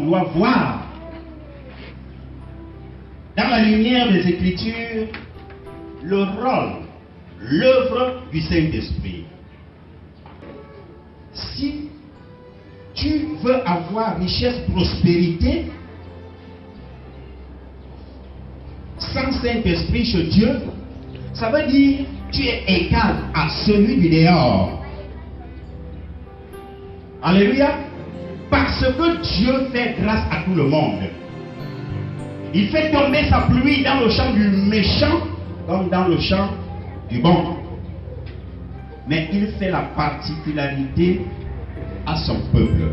doit voir dans la lumière des Écritures le rôle, l'œuvre du Saint-Esprit. Si tu veux avoir richesse, prospérité, sans Saint-Esprit chez Dieu, ça veut dire que tu es égal à celui du dehors. Alléluia. Parce que Dieu fait grâce à tout le monde. Il fait tomber sa pluie dans le champ du méchant comme dans le champ du bon. Mais il fait la particularité à son peuple.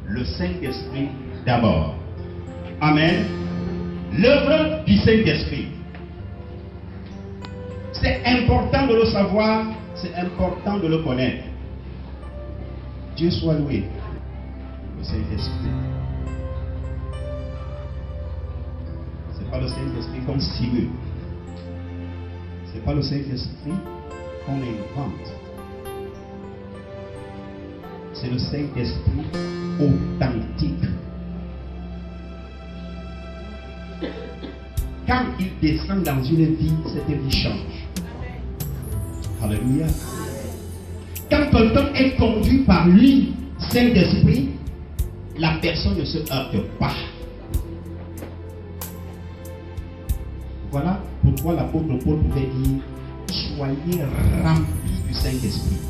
Le Saint-Esprit d'abord. Amen. L'œuvre du Saint-Esprit. C'est important de le savoir, c'est important de le connaître. Dieu soit loué. Le Saint-Esprit. C'est pas le Saint-Esprit qu'on simule. C'est pas le Saint-Esprit qu'on invente. C'est le Saint-Esprit authentique. Quand il descend dans une vie, cette vie change. Alléluia. Quand quelqu'un est conduit par lui, Saint-Esprit, la personne ne se heurte pas. Voilà pourquoi l'apôtre Paul pouvait dire: soyez remplis du Saint-Esprit.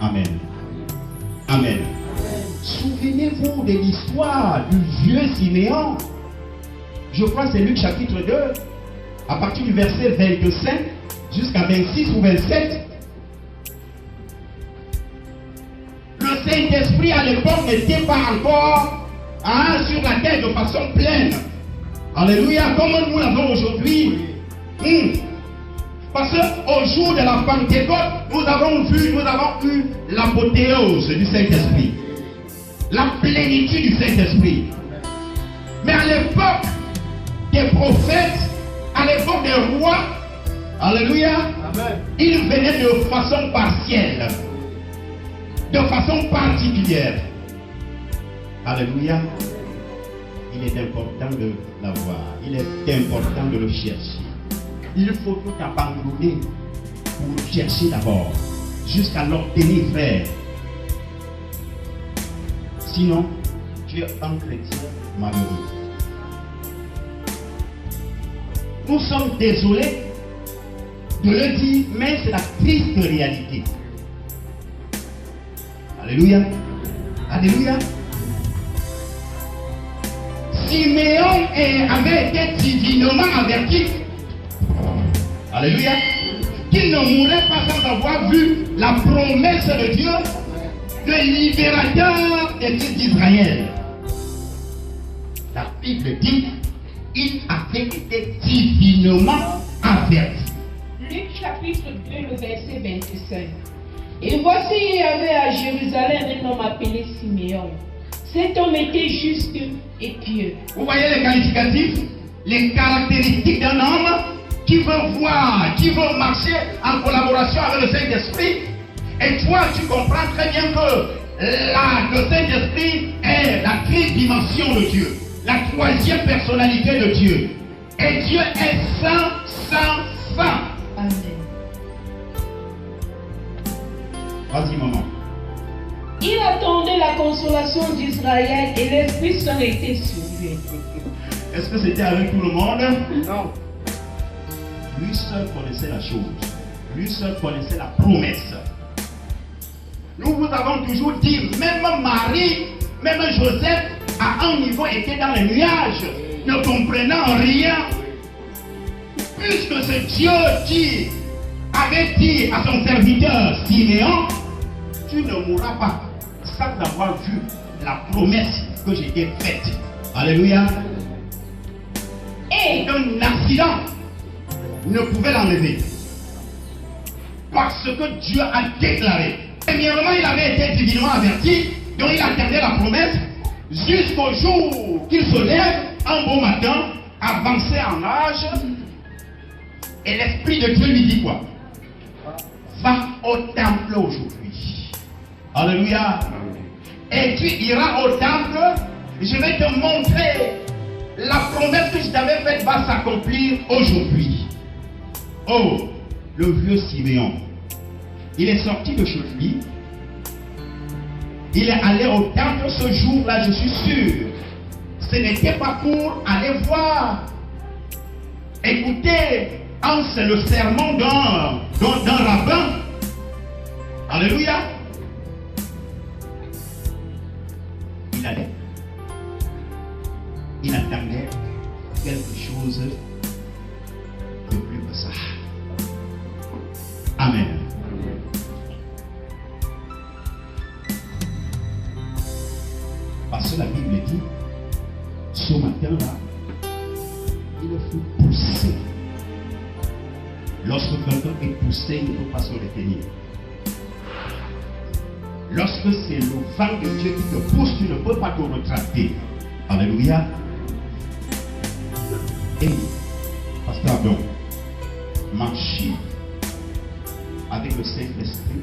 Amen. Amen. Souvenez-vous de l'histoire du vieux Siméon. Je crois que c'est Luc chapitre 2, à partir du verset 25 jusqu'à 26 ou 27. Le Saint-Esprit à l'époque n'était pas encore sur la terre de façon pleine. Alléluia, comme nous l'avons aujourd'hui. Parce qu'au jour de la Pentecôte, nous avons eu l'apothéose du Saint-Esprit. La plénitude du Saint-Esprit. Mais à l'époque des prophètes, à l'époque des rois, alléluia, amen, ils venaient de façon partielle, de façon particulière. Alléluia. Il est important de l'avoir, il est important de le chercher. Il faut tout abandonner pour chercher d'abord, jusqu'à l'obtenir, frère. Sinon, tu es un chrétien malheureux. Nous sommes désolés de le dire, mais c'est la triste réalité. Alléluia. Alléluia. Siméon avait été divinement averti. Alléluia. Qu'il ne mourrait pas sans avoir vu la promesse de Dieu, le libérateur des fils d'Israël. La Bible dit: il avait été divinement averti. Luc chapitre 2, le verset 25. Et voici, il y avait à Jérusalem un homme appelé Siméon. Cet homme était juste et pieux. Vous voyez les qualificatifs, les caractéristiques d'un homme qui veut voir, qui veut marcher en collaboration avec le Saint-Esprit. Et toi, tu comprends très bien que le Saint-Esprit est la tridimension de Dieu, la troisième personnalité de Dieu. Et Dieu est saint, saint, saint. Amen. Vas-y, maman. Il attendait la consolation d'Israël et l'Esprit Saint était sur lui. Est-ce que c'était avec tout le monde? Non. Lui seul connaissait la chose. Lui seul connaissait la promesse. Nous vous avons toujours dit, même Marie, même Joseph, à un niveau était dans les nuages, ne comprenant rien. Puisque ce Dieu qui avait dit à son serviteur Siméon: tu ne mourras pas sans avoir vu la promesse que j'ai été faite. Alléluia. Et un accident ne pouvait l'enlever. Parce que Dieu a déclaré. Premièrement, il avait été divinement averti, donc il attendait la promesse jusqu'au jour qu'il se lève un beau matin, avancé en âge, et l'Esprit de Dieu lui dit quoi? Va au temple aujourd'hui. Alléluia. et tu iras au temple, je vais te montrer la promesse que je t'avais faite va s'accomplir aujourd'hui. Oh, le vieux Siméon, il est sorti de chez lui, il est allé au temple ce jour-là, je suis sûr. Ce n'était pas pour aller voir, écouter le sermon d'un rabbin. Alléluia. Il allait. Il attendait quelque chose de plus que ça. Amen. Parce que la Bible dit, ce matin-là, il faut pousser. Lorsque quelqu'un est poussé, il ne peut pas se retenir. Lorsque c'est le vent de Dieu qui te pousse, tu ne peux pas te retracter. Alléluia. Et, pasteur, donc, marcher avec le Saint-Esprit,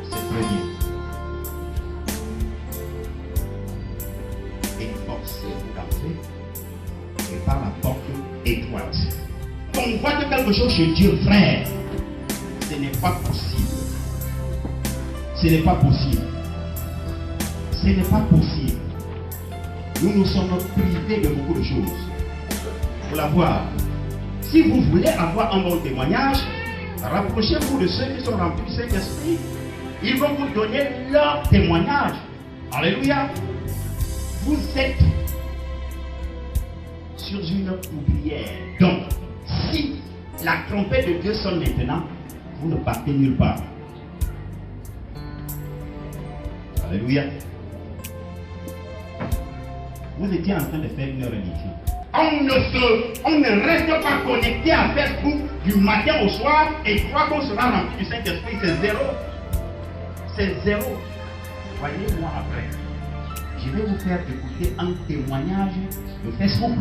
c'est très bien. Et forcez-vous d'entrer et par la porte étroite. On voit que quelque chose chez Dieu, frère, ce n'est pas possible. Ce n'est pas possible. Ce n'est pas possible. Nous sommes privés de beaucoup de choses. Pour l'avoir. Si vous voulez avoir un bon témoignage, rapprochez-vous de ceux qui sont remplis du Saint-Esprit. Ils vont vous donner leur témoignage. Alléluia. Vous êtes sur une oublière. Donc, si la trompette de Dieu sonne maintenant, vous ne partez nulle part. Alléluia. Vous étiez en train de faire une religion. On ne reste pas connecté à Facebook du matin au soir et croit qu'on sera rempli du Saint-Esprit. C'est zéro. C'est zéro. Voyez-moi après. Je vais vous faire écouter un témoignage de Facebook.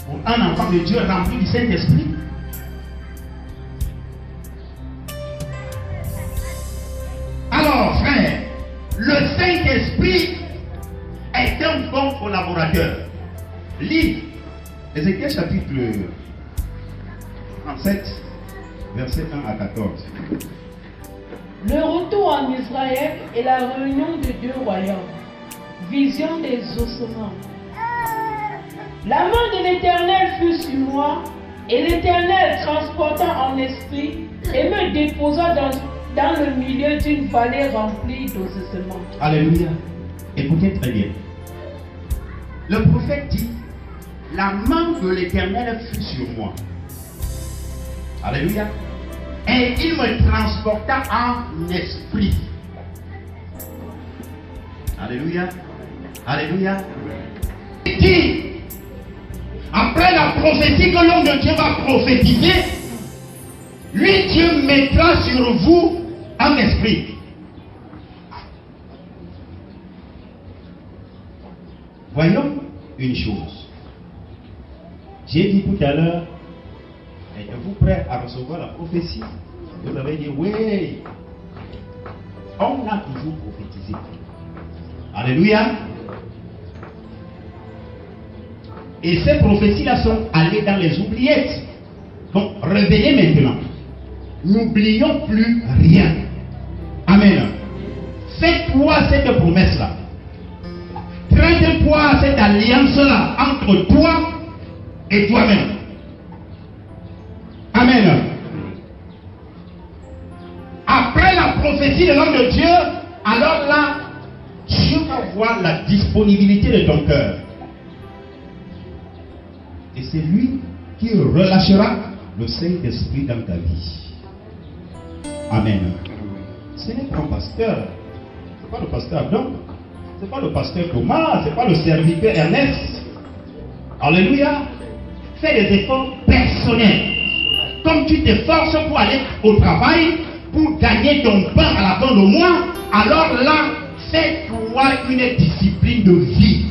Pour un enfant de Dieu rempli du Saint-Esprit. Alors, frère, le Saint-Esprit est un bon collaborateur. Lis Ézéchiel chapitre 37, versets 1 à 14. Le retour en Israël et la réunion des deux royaumes. Vision des ossements. La main de l'Éternel fut sur moi, et l'Éternel transporta en esprit et me déposa dans le milieu d'une vallée remplie d'ossements. Alléluia. Écoutez très bien. Le prophète dit, la main de l'Éternel fut sur moi. Alléluia. Et il me transporta en esprit. Alléluia. Alléluia. Il dit, après la prophétie que l'homme de Dieu va prophétiser, lui, Dieu mettra sur vous un esprit. Voyons une chose. J'ai dit tout à l'heure, êtes-vous prêts à recevoir la prophétie? Vous avez dit oui. On a toujours prophétisé. Alléluia. Et ces prophéties-là sont allées dans les oubliettes. Donc, réveillez maintenant. N'oublions plus rien. Amen. Faites-toi cette promesse-là. Traite-toi cette alliance-là entre toi et toi-même. Amen. Après la prophétie de l'homme de Dieu, alors là, Dieu va voir la disponibilité de ton cœur. Et c'est lui qui relâchera le Saint-Esprit dans ta vie. Amen. Ce n'est pas un pasteur. Ce n'est pas le pasteur Adam. Ce n'est pas le pasteur Thomas. Ce n'est pas le serviteur Ernest. Alléluia. Fais des efforts personnels. Comme tu t'efforces pour aller au travail, pour gagner ton pain à la fin du mois, alors là, fais-toi une discipline de vie.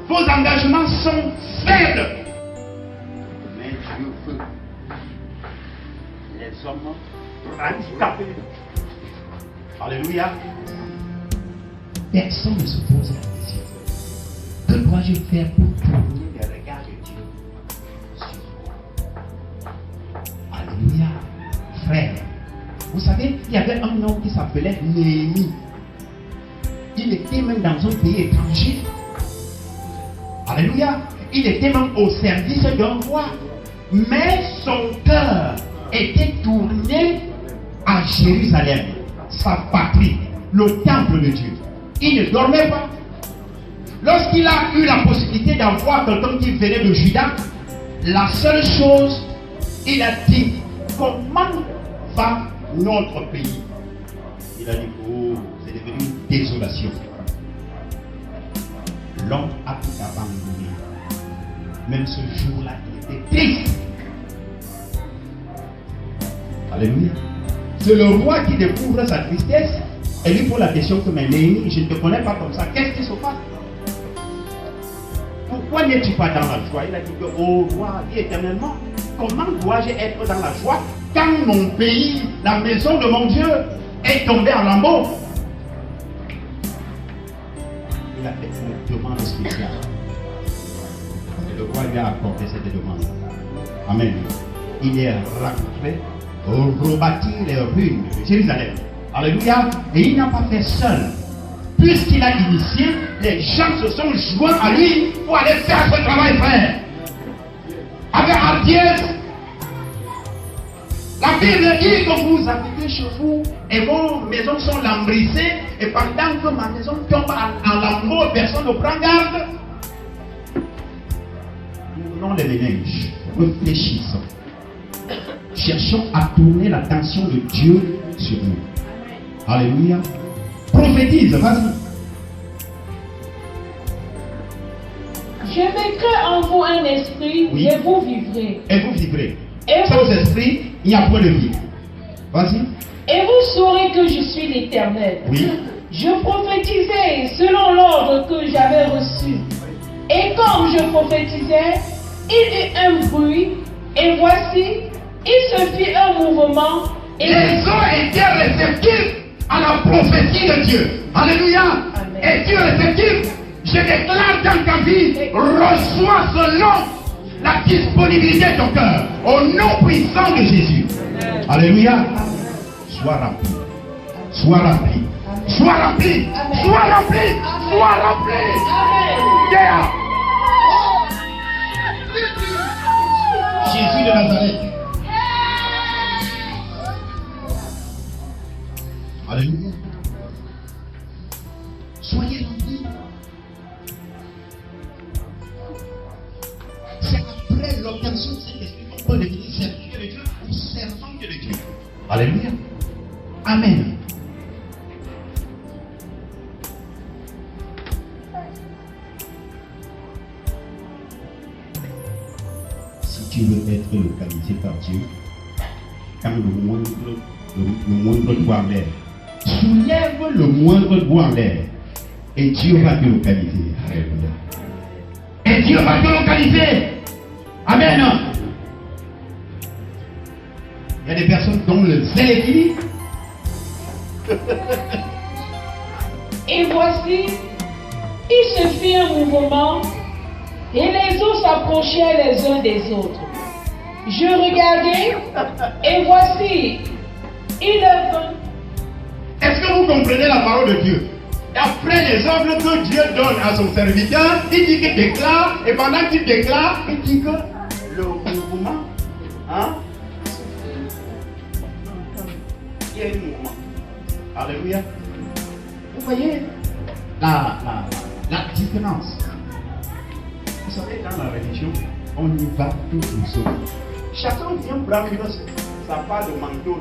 Vos engagements sont faibles. Mais Dieu veut les hommes handicapés, Alléluia. Personne ne se pose la question. Que dois-je faire pour tourner les regards de Dieu sur moi? Alléluia. Frère, vous savez, il y avait un homme qui s'appelait Néhémie. Il était même dans un pays étranger. Alléluia. Il était même au service d'un roi. Mais son cœur était tourné à Jérusalem, sa patrie, le temple de Dieu. Il ne dormait pas. Lorsqu'il a eu la possibilité d'avoir quelqu'un qui venait de Juda, la seule chose, il a dit, comment va notre pays? Il a dit, oh, c'est devenu une désolation. L'homme a tout abandonné. Même ce jour-là, il était triste. Alléluia. C'est le roi qui découvre sa tristesse et lui pose la question que, mais Néhémie, je ne te connais pas comme ça. Qu'est-ce qui se passe? Pourquoi n'es-tu pas dans la joie? Il a dit que, oh roi, dit éternellement, comment dois-je être dans la joie quand mon pays, la maison de mon Dieu, est tombée en lambeaux? Il a fait une demande spéciale. Et le roi lui a accordé cette demande. Amen. Il est rentré, rebâti les ruines de Jérusalem. Alléluia. Et il n'a pas fait seul. Puisqu'il a initié, les gens se sont joints à lui pour aller faire ce travail, frère. Avec hardiesse. La Bible dit que vous habitez chez vous et vos maisons sont lambrissées, et pendant que ma maison tombe en lambeaux, personne ne prend garde. Nous prenons les ménages, réfléchissons. Cherchons à tourner l'attention de Dieu sur nous. Alléluia. Prophétise, vas-y. Je mettrai en vous un esprit, Oui. et vous vivrez. Et vous vivrez. Et Sans vous, esprit, il n'y a point de vie. Vas-y. et vous saurez que je suis l'Éternel. Oui. Je prophétisais selon l'ordre que j'avais reçu. Et comme je prophétisais, il eut un bruit, et voici, il se fit un mouvement, et Les eaux étaient réceptifs à la prophétie de Dieu. Alléluia. Amen. Es-tu réceptif? Je déclare dans ta vie, reçois selon la disponibilité de ton cœur. Au nom puissant de Jésus. Alléluia. Sois rempli. Sois rempli. Sois rempli. Amen. Sois rempli. Sois rempli. Amen. Yeah. Jésus de Nazareth. Alléluia. Soyez remplis. C'est après l'obtention de cet esprit qu'on peut devenir serviteur de Dieu ou servante de Dieu. Alléluia. Amen. Si tu veux être localisé par Dieu, quand le moindre doigt en l'air, soulève le moindre doigt en l'air et Dieu va te localiser. Alléluia. Et Dieu va te localiser. Amen. Il y a des personnes dont le zèle est fini. Et voici, il se fit un mouvement, et les eaux s'approchaient les uns des autres. Je regardai, et voici, il vint. Est-ce que vous comprenez la parole de Dieu? Après les ordres que Dieu donne à son serviteur, il dit qu'il déclare, et pendant qu'il déclare, il dit que le mouvement, hein? Il y a un mouvement. Alléluia. Vous voyez la différence. Vous savez, dans la religion, on y va tout doucement. Chacun vient prendre sa part de manteau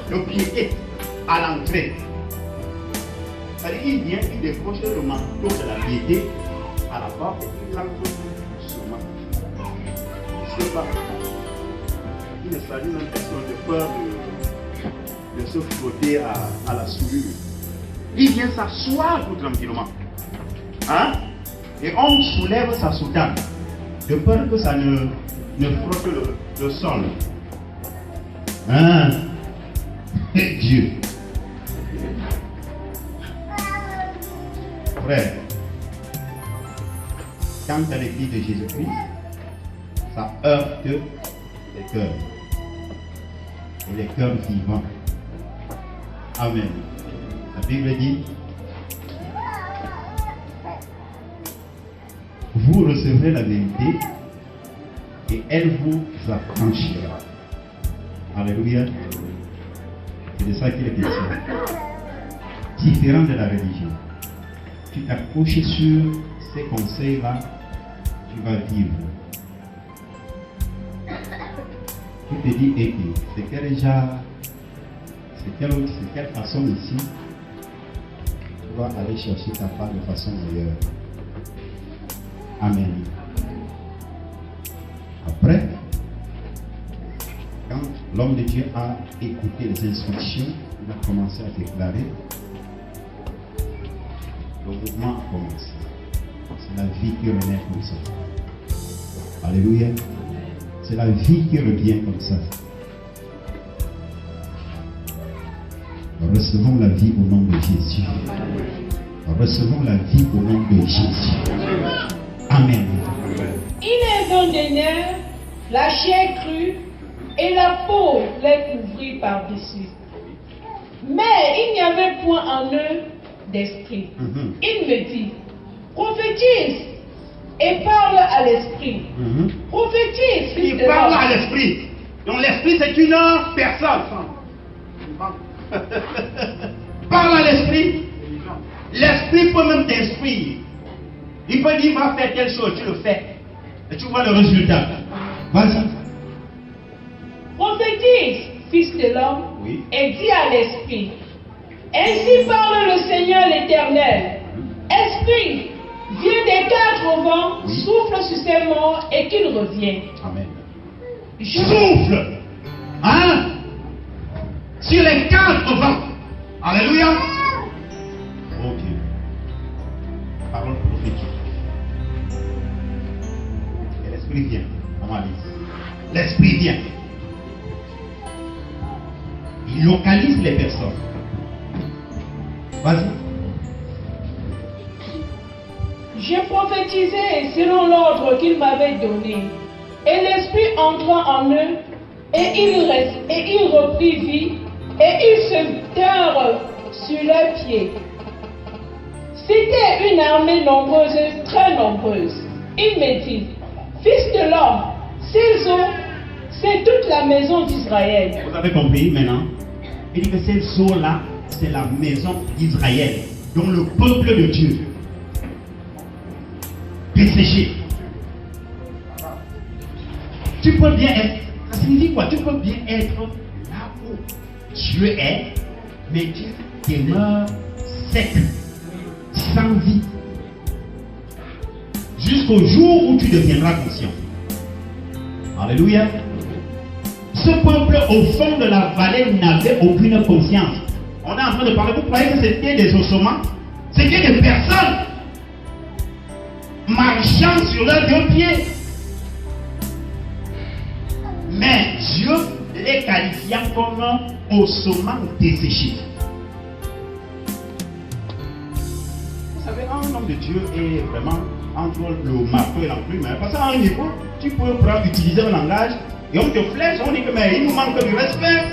de piété à l'entrée. C'est-à-dire, il vient, il décroche le manteau de la piété à la porte et il rentre doucement. Je ne sais pas. Il ne s'agit même personne de peur de se frotter à la soulure. Il vient s'asseoir tout tranquillement. Hein? Et on soulève sa soutane de peur que ça ne frotte le sol. Hein? Et Dieu. Frère, quand à l'église de Jésus-Christ, ça heurte les cœurs. Et les cœurs vivants. Amen. La Bible dit, vous recevrez la vérité et elle vous affranchira. Alléluia. C'est de ça qu'il est question. Différent de la religion. Tu t'accroches sur ces conseils-là, tu vas vivre. Tu te dis, et c'est quel genre, c'est quelle façon ici, tu vas aller chercher ta part de façon meilleure. Amen. Après, quand l'homme de Dieu a écouté les instructions, il a commencé à déclarer, le mouvement a commencé. C'est la vie qui renaît comme ça. Alléluia. C'est la vie qui revient comme ça. Recevons la vie au nom de Jésus. Recevons la vie au nom de Jésus. Amen. Il est vent des nerfs, la chair crue et la peau les couvrit par-dessus. Mais il n'y avait point en eux d'esprit. Il me dit, prophétise et parle à l'esprit. Prophétise. Il parle à l'esprit. Donc l'esprit c'est une personne. Parle à l'esprit. L'esprit peut même t'instruire. Il peut dire va faire telle chose, tu le fais. Et tu vois le résultat. Vas-y. Prophétise, fils de l'homme, Oui. et dis à l'esprit. Ainsi parle le Seigneur l'Éternel. Esprit, viens des quatre vents, Oui. souffle sur ces morts et qu'il revienne. Amen. Je Souffle. Hein? Sur les quatre vents. Alléluia. Ok. Parole prophétique. Et l'esprit vient. Comment dire? L'esprit vient. Il localise les personnes. Vas-y. J'ai prophétisé selon l'ordre qu'il m'avait donné. Et l'esprit entra en eux, et ils reprit vie, et ils se tinrent sur leurs pieds. C'était une armée nombreuse, très nombreuse. Il me dit, fils de l'homme, ces eaux, c'est toute la maison d'Israël. Vous avez compris maintenant? Il dit que ces eaux-là, c'est la maison d'Israël, dont le peuple de Dieu. Desséché. Tu peux bien être, ça signifie quoi? Tu peux bien être là où Dieu est, mais tu demeures sec, sans vie, jusqu'au jour où tu deviendras conscient. Alléluia. Ce peuple au fond de la vallée n'avait aucune conscience. On est en train de parler, vous croyez que c'était des ossements? C'était des personnes marchant sur leurs deux pieds. Mais Dieu les qualifiant comme ossements desséchés. Vous savez, un homme de Dieu est vraiment entre le marteau et l'enclume. Parce qu'à un niveau, tu peux prendre, utiliser un langage et on te flèche, on dit que mais il nous manque du respect.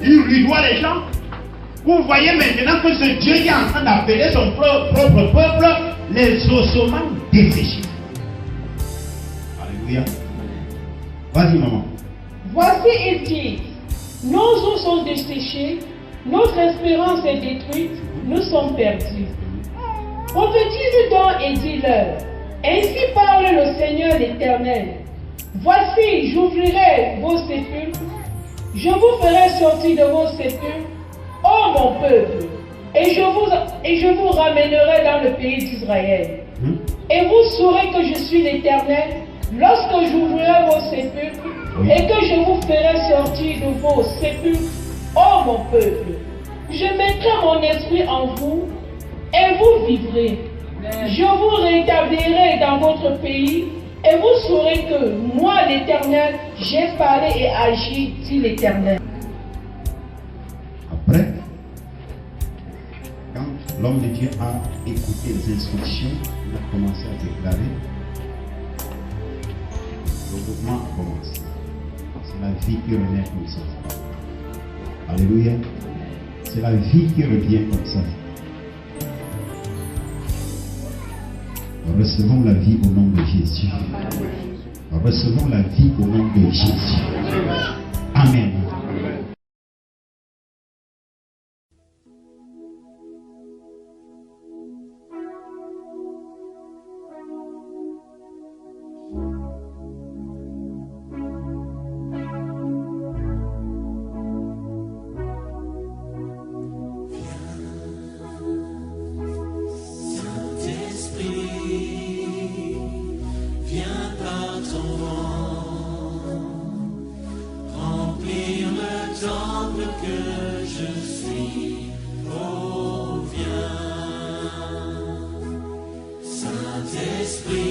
Il rudoie les gens. Vous voyez maintenant que ce Dieu qui est en train d'appeler son propre peuple les ossements desséchés. Alléluia. Vas-y, maman. Voici, il dit, nos os sont desséchés, notre espérance est détruite, nous sommes perdus. Prophétise donc et dis-leur, ainsi parle le Seigneur l'Éternel. Voici, j'ouvrirai vos sépulcres, je vous ferai sortir de vos sépulcres, ô mon peuple, et je vous ramènerai dans le pays d'Israël. Et vous saurez que je suis l'Éternel lorsque j'ouvrirai vos sépulcres et que je vous ferai sortir de vos sépulcres, ô mon peuple. Je mettrai mon esprit en vous et vous vivrez. Je vous rétablirai dans votre pays et vous saurez que moi, l'Éternel, j'ai parlé et agi, dit l'Éternel. Après, quand L'homme de Dieu a écouté les instructions, il a commencé à déclarer. Le mouvement commence. C'est la vie qui renaît comme ça. Alléluia. C'est la vie qui revient comme ça. Recevons la vie au nom de Jésus. Recevons la vie au nom de Jésus. Amen. Saint-Esprit,